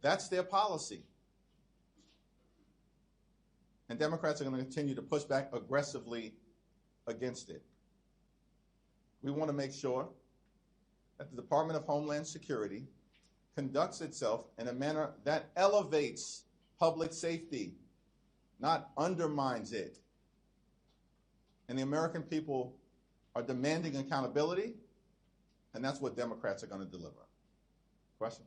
That's their policy. And Democrats are going to continue to push back aggressively against it. We want to make sure that the Department of Homeland Security conducts itself in a manner that elevates public safety, not undermines it. And the American people are demanding accountability, and that's what Democrats are going to deliver. Question?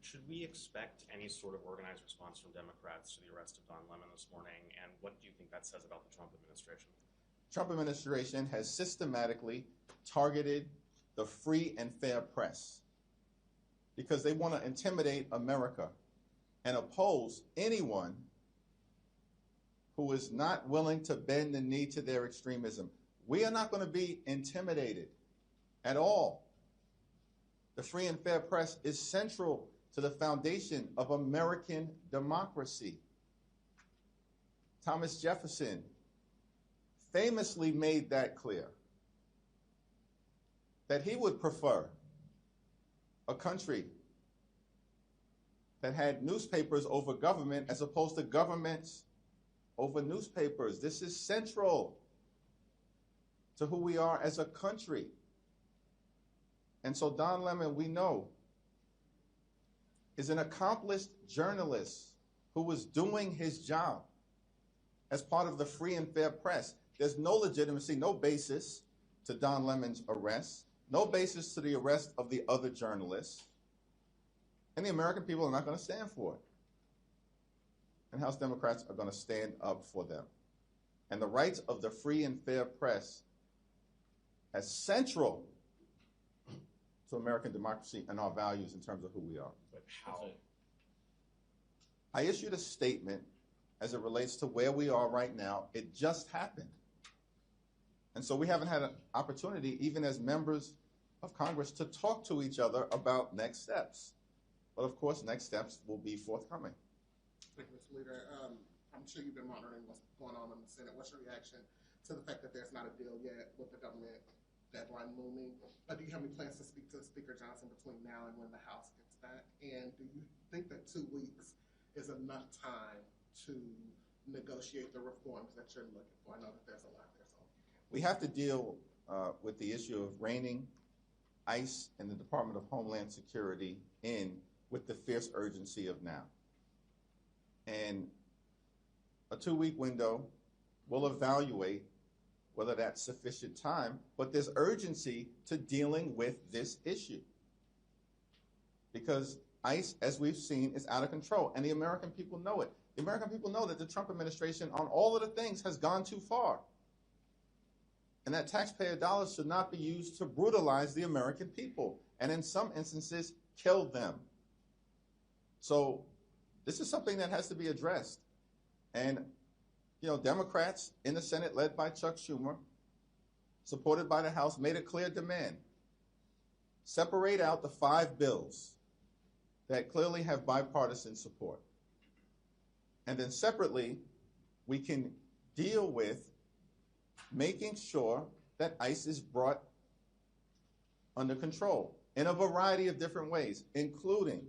Should we expect any sort of organized response from Democrats to the arrest of Don Lemon this morning, and what do you think that says about the Trump administration? Trump administration has systematically targeted the free and fair press because they want to intimidate America and oppose anyone who is not willing to bend the knee to their extremism. We are not going to be intimidated at all. The free and fair press is central to the foundation of American democracy. Thomas Jefferson famously made that clear, that he would prefer a country that had newspapers over government as opposed to governments over newspapers. This is central to who we are as a country. And so Don Lemon, we know, is an accomplished journalist who was doing his job as part of the free and fair press. There's no legitimacy, no basis to Don Lemon's arrest, no basis to the arrest of the other journalists. And the American people are not going to stand for it. And House Democrats are going to stand up for them. And the rights of the free and fair press as central to American democracy and our values in terms of who we are. But how? I issued a statement as it relates to where we are right now. It just happened. And so we haven't had an opportunity, even as members of Congress, to talk to each other about next steps. But of course, next steps will be forthcoming. Thank you, Mr. Leader. I'm sure you've been monitoring what's going on in the Senate. What's your reaction to the fact that there's not a deal yet with the government deadline looming? Do you have any plans to speak to Speaker Johnson between now and when the House gets back? And do you think that 2 weeks is enough time to negotiate the reforms that you're looking for? I know that there's a lot there. So we have to deal with the issue of reining ICE and the Department of Homeland Security in with the fierce urgency of now. And a 2-week window will evaluate whether that's sufficient time, but there's urgency to dealing with this issue. Because ICE, as we've seen, is out of control, and the American people know it. The American people know that the Trump administration on all of the things has gone too far. And that taxpayer dollars should not be used to brutalize the American people, and in some instances, kill them. So this is something that has to be addressed. And Democrats in the Senate, led by Chuck Schumer, supported by the House, made a clear demand. Separate out the 5 bills that clearly have bipartisan support. And then separately, we can deal with making sure that ICE is brought under control in a variety of different ways, including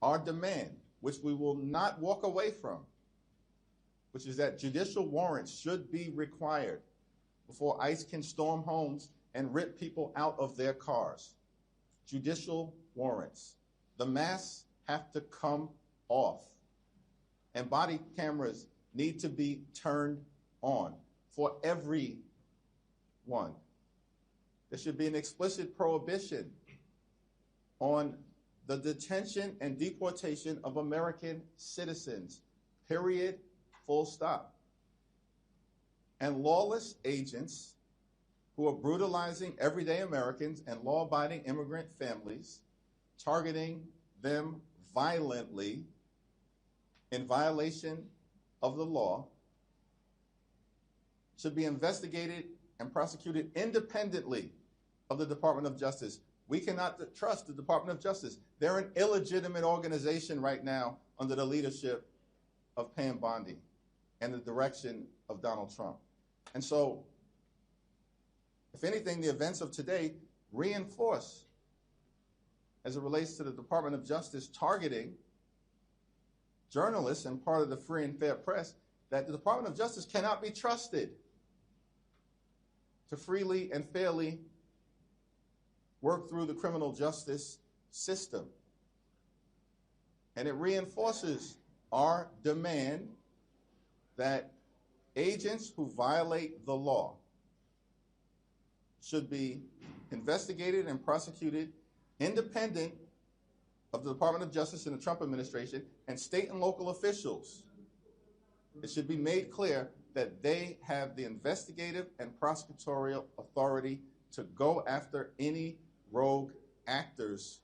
our demand, which we will not walk away from, which is that judicial warrants should be required before ICE can storm homes and rip people out of their cars. Judicial warrants. The masks have to come off. And body cameras need to be turned on for everyone. There should be an explicit prohibition on the detention and deportation of American citizens, period, full stop. And lawless agents who are brutalizing everyday Americans and law-abiding immigrant families, targeting them violently in violation of the law, should be investigated and prosecuted independently of the Department of Justice. We cannot trust the Department of Justice. They're an illegitimate organization right now under the leadership of Pam Bondi and the direction of Donald Trump. And so, if anything, the events of today reinforce as it relates to the Department of Justice targeting journalists and part of the free and fair press, that the Department of Justice cannot be trusted to freely and fairly work through the criminal justice system. And it reinforces our demand that agents who violate the law should be investigated and prosecuted independent of the Department of Justice and the Trump administration and state and local officials. It should be made clear that they have the investigative and prosecutorial authority to go after any rogue actors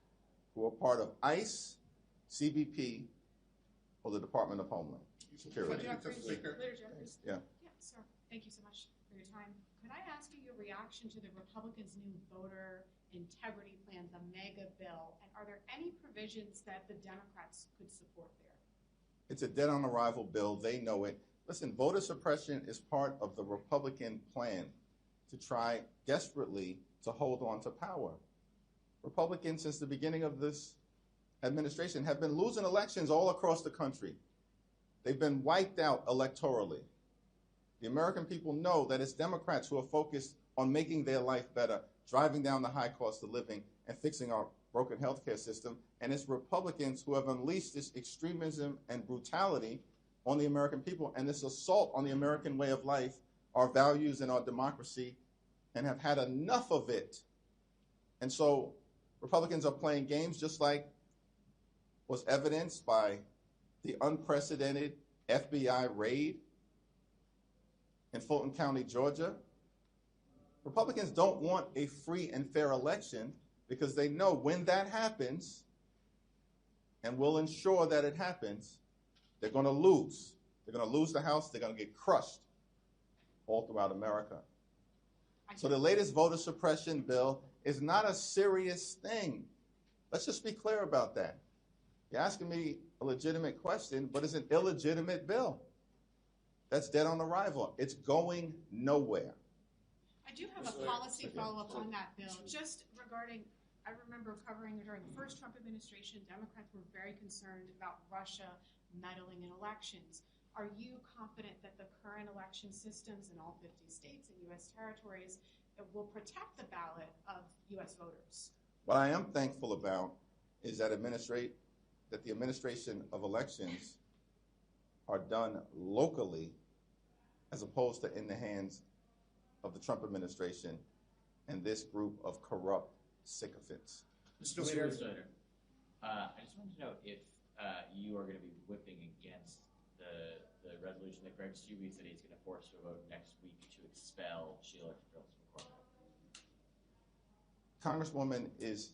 who are part of ICE, CBP, or the Department of Homeland Security. Leader Jeffries. Yeah. Yeah, sir. Thank you so much for your time. Could I ask you your reaction to the Republicans' new voter integrity plan, the mega bill, and are there any provisions that the Democrats could support there? It's a dead on arrival bill. They know it. Listen, voter suppression is part of the Republican plan to try desperately to hold on to power. Republicans, since the beginning of this administration, have been losing elections all across the country. They've been wiped out electorally. The American people know that it's Democrats who are focused on making their life better, driving down the high cost of living, and fixing our broken healthcare system. And it's Republicans who have unleashed this extremism and brutality on the American people and this assault on the American way of life, our values and our democracy, and have had enough of it. And so Republicans are playing games, just like was evidenced by the unprecedented FBI raid in Fulton County, Georgia. Republicans don't want a free and fair election because they know when that happens, and will ensure that it happens, they're going to lose. They're going to lose the House. They're going to get crushed all throughout America. So the latest voter suppression bill is not a serious thing. Let's just be clear about that. You're asking me a legitimate question, but it's an illegitimate bill. That's dead on arrival. It's going nowhere. I do have a policy follow-up on that bill, just regarding, I remember covering during the first Trump administration, Democrats were very concerned about Russia meddling in elections. Are you confident that the current election systems in all 50 states and U.S. territories will protect the ballot of U.S. voters? What I am thankful about is that the administration of elections are done locally as opposed to in the hands of the Trump administration and this group of corrupt sycophants. Mr. Leader, I just wanted to know if you are going to be whipping against the resolution that Greg Steube said he's going to force a vote next week to expel Sheila from court. Congresswoman is,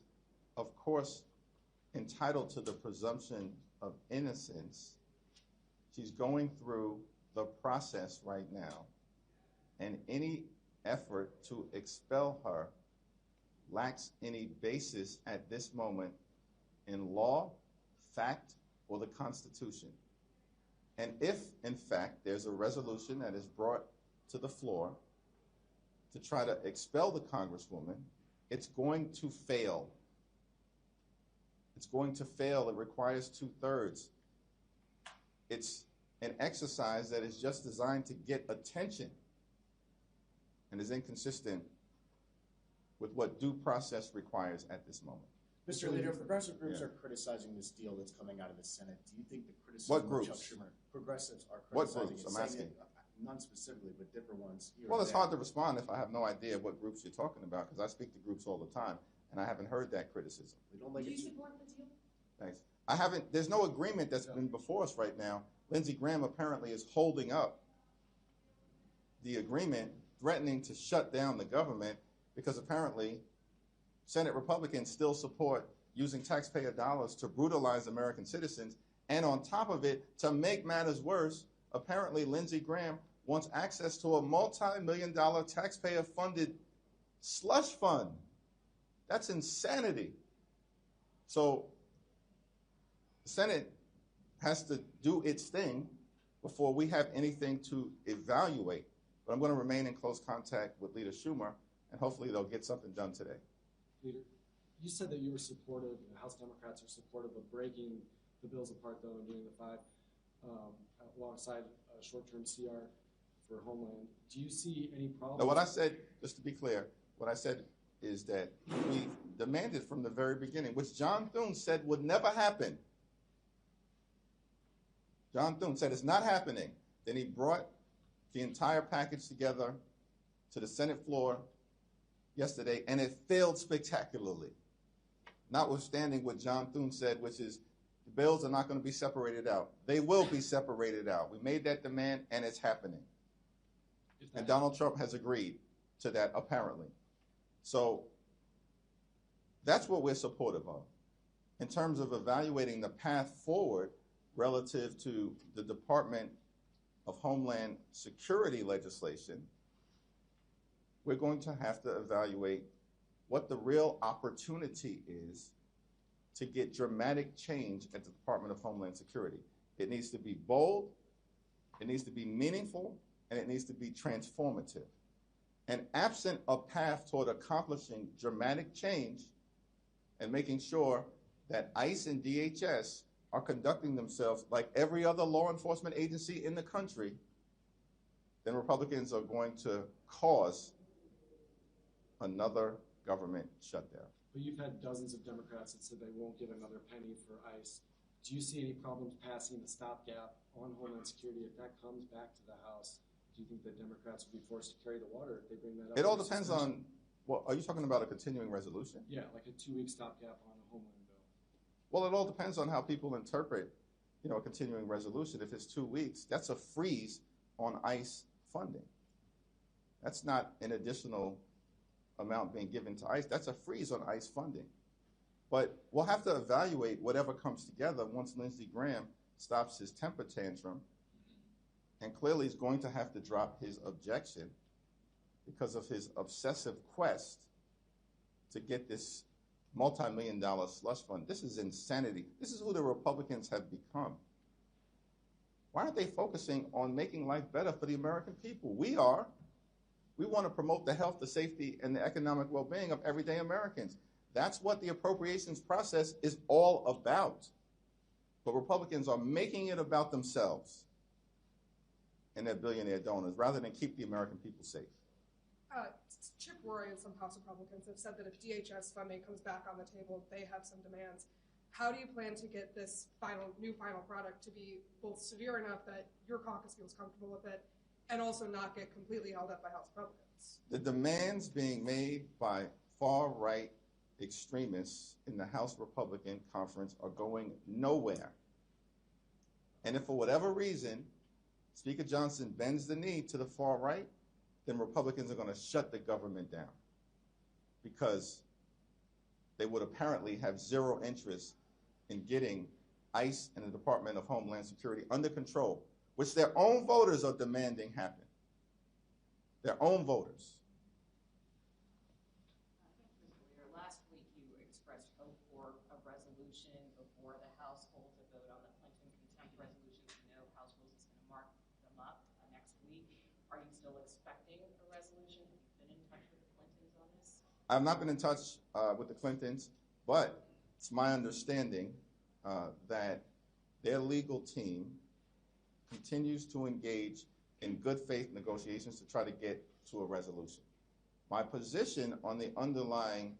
of course, entitled to the presumption of innocence. She's going through the process right now, and any effort to expel her lacks any basis at this moment in law, fact, or the Constitution. And if, in fact, there's a resolution that is brought to the floor to try to expel the Congresswoman, it's going to fail. It's going to fail. It requires 2/3. It's an exercise that is just designed to get attention and is inconsistent with what due process requires at this moment. Mr. Leader, progressive groups are criticizing this deal that's coming out of the Senate. Do you think the criticism What groups? of Chuck Schumer, progressives are What criticizing groups? it, I'm saying asking. it, none specifically, but different ones here Well, and it's there. hard to respond if I have no idea what groups you're talking about, because I speak to groups all the time, and I haven't heard that criticism. We don't like Do it. you support the deal? Thanks. I haven't, there's no agreement that's been before us right now. Lindsey Graham apparently is holding up the agreement, threatening to shut down the government, because apparently Senate Republicans still support using taxpayer dollars to brutalize American citizens. And on top of it, to make matters worse, apparently Lindsey Graham wants access to a multi-million-dollar taxpayer-funded slush fund. That's insanity. So the Senate has to do its thing before we have anything to evaluate. But I'm going to remain in close contact with Leader Schumer, and hopefully they'll get something done today. Leader, You said that you were supportive, the House Democrats are supportive of breaking the bills apart, though, and doing the 5 alongside a short-term CR for Homeland. Do you see any problems? Now, what I said, just to be clear, what I said is that we demanded from the very beginning, which John Thune said would never happen. John Thune said it's not happening. Then he brought the entire package together to the Senate floor yesterday, and it failed spectacularly. Notwithstanding what John Thune said, which is the bills are not going to be separated out. They will be separated out. We made that demand, and it's happening. And Donald Trump has agreed to that, apparently. So that's what we're supportive of. In terms of evaluating the path forward relative to the Department of Homeland Security legislation, we're going to have to evaluate what the real opportunity is to get dramatic change at the Department of Homeland Security. It needs to be bold, it needs to be meaningful, and it needs to be transformative. And absent a path toward accomplishing dramatic change and making sure that ICE and DHS are conducting themselves like every other law enforcement agency in the country, then Republicans are going to cause another government shutdown. But you've had dozens of Democrats that said they won't give another penny for ICE. Do you see any problems passing the stopgap on Homeland Security if that comes back to the House? Do you think that Democrats will be forced to carry the water if they bring that up? It all depends on, well, are you talking about a continuing resolution? Yeah, like a 2-week stopgap on a Homeland bill. Well, it all depends on how people interpret, a continuing resolution. If it's 2 weeks, that's a freeze on ICE funding. That's not an additional amount being given to ICE. That's a freeze on ICE funding. But we'll have to evaluate whatever comes together once Lindsey Graham stops his temper tantrum, and clearly is going to have to drop his objection because of his obsessive quest to get this multi-million-dollar slush fund. This is insanity. This is who the Republicans have become. Why aren't they focusing on making life better for the American people? We are. We want to promote the health, the safety, and the economic well-being of everyday Americans. That's what the appropriations process is all about. But Republicans are making it about themselves and their billionaire donors rather than keep the American people safe. Chip Roy and some House Republicans have said that if DHS funding comes back on the table, they have some demands. How do you plan to get this new final product to be both severe enough that your caucus feels comfortable with it and also not get completely held up by House Republicans? The demands being made by far-right extremists in the House Republican Conference are going nowhere. And if for whatever reason Speaker Johnson bends the knee to the far right, then Republicans are going to shut the government down because they would apparently have zero interest in getting ICE and the Department of Homeland Security under control, which their own voters are demanding happen. Their own voters. Last week you expressed hope for a resolution before the House holds a vote on the Clinton contempt resolution. We know House Rules is going to mark them up next week. Are you still expecting a resolution? Have you been in touch with the Clintons on this? I've not been in touch with the Clintons, but it's my understanding that their legal team continues to engage in good faith negotiations to try to get to a resolution. My position on the underlying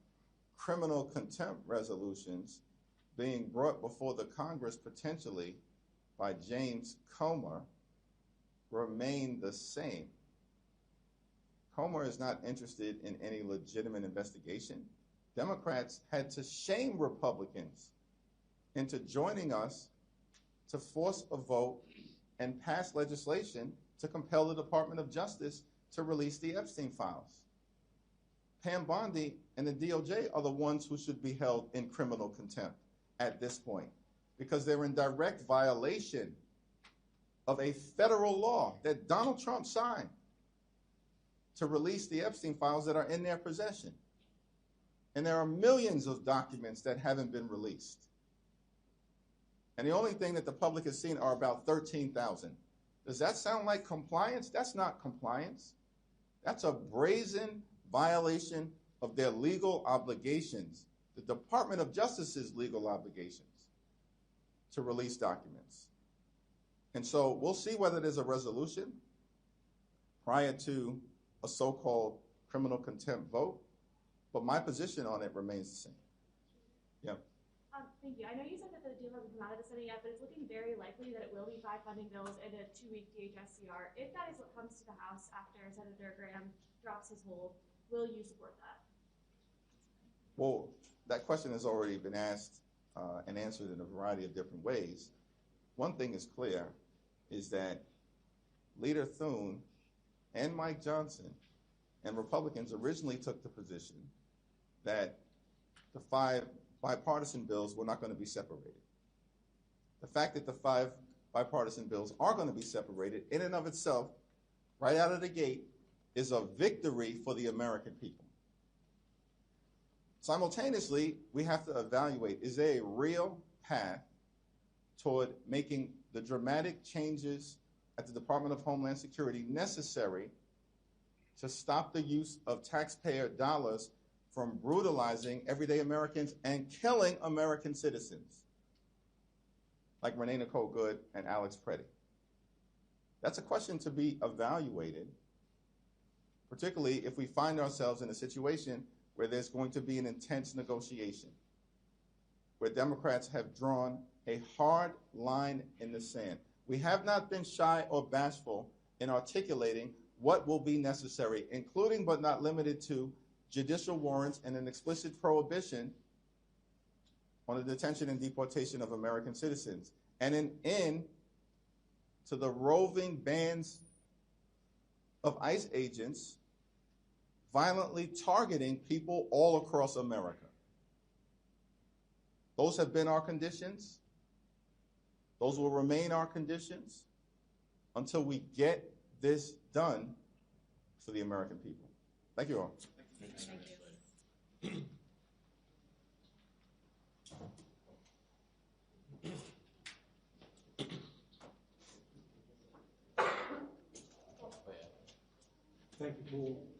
criminal contempt resolutions being brought before the Congress potentially by James Comer remain the same. Comer is not interested in any legitimate investigation. Democrats had to shame Republicans into joining us to force a vote and pass legislation to compel the Department of Justice to release the Epstein files. Pam Bondi and the DOJ are the ones who should be held in criminal contempt at this point because they're in direct violation of a federal law that Donald Trump signed to release the Epstein files that are in their possession. And there are millions of documents that haven't been released. And the only thing that the public has seen are about 13,000. Does that sound like compliance? That's not compliance. That's a brazen violation of their legal obligations the Department of Justice's legal obligations to release documents. And so we'll see whether there's a resolution prior to a so-called criminal contempt vote, but my position on it remains the same. Yeah. Thank you. I know you said that the deal hasn't come out of the Senate yet, but it's looking very likely that it will be 5 funding bills and a 2-week DHS CR. If that is what comes to the House after Senator Graham drops his hold, will you support that? Well, that question has already been asked and answered in a variety of different ways. One thing is clear, is that Leader Thune and Mike Johnson and Republicans originally took the position that the 5 bipartisan bills were not going to be separated. The fact that the 5 bipartisan bills are going to be separated in and of itself, right out of the gate, is a victory for the American people. Simultaneously, we have to evaluate, is there a real path toward making the dramatic changes at the Department of Homeland Security necessary to stop the use of taxpayer dollars from brutalizing everyday Americans and killing American citizens, like Renee Nicole Good and Alex Preddy? That's a question to be evaluated, particularly if we find ourselves in a situation where there's going to be an intense negotiation, where Democrats have drawn a hard line in the sand. We have not been shy or bashful in articulating what will be necessary, including but not limited to judicial warrants and an explicit prohibition on the detention and deportation of American citizens, and an end to the roving bands of ICE agents violently targeting people all across America. Those have been our conditions. Those will remain our conditions until we get this done for the American people. Thank you all. Thank you. Thank you, Paul.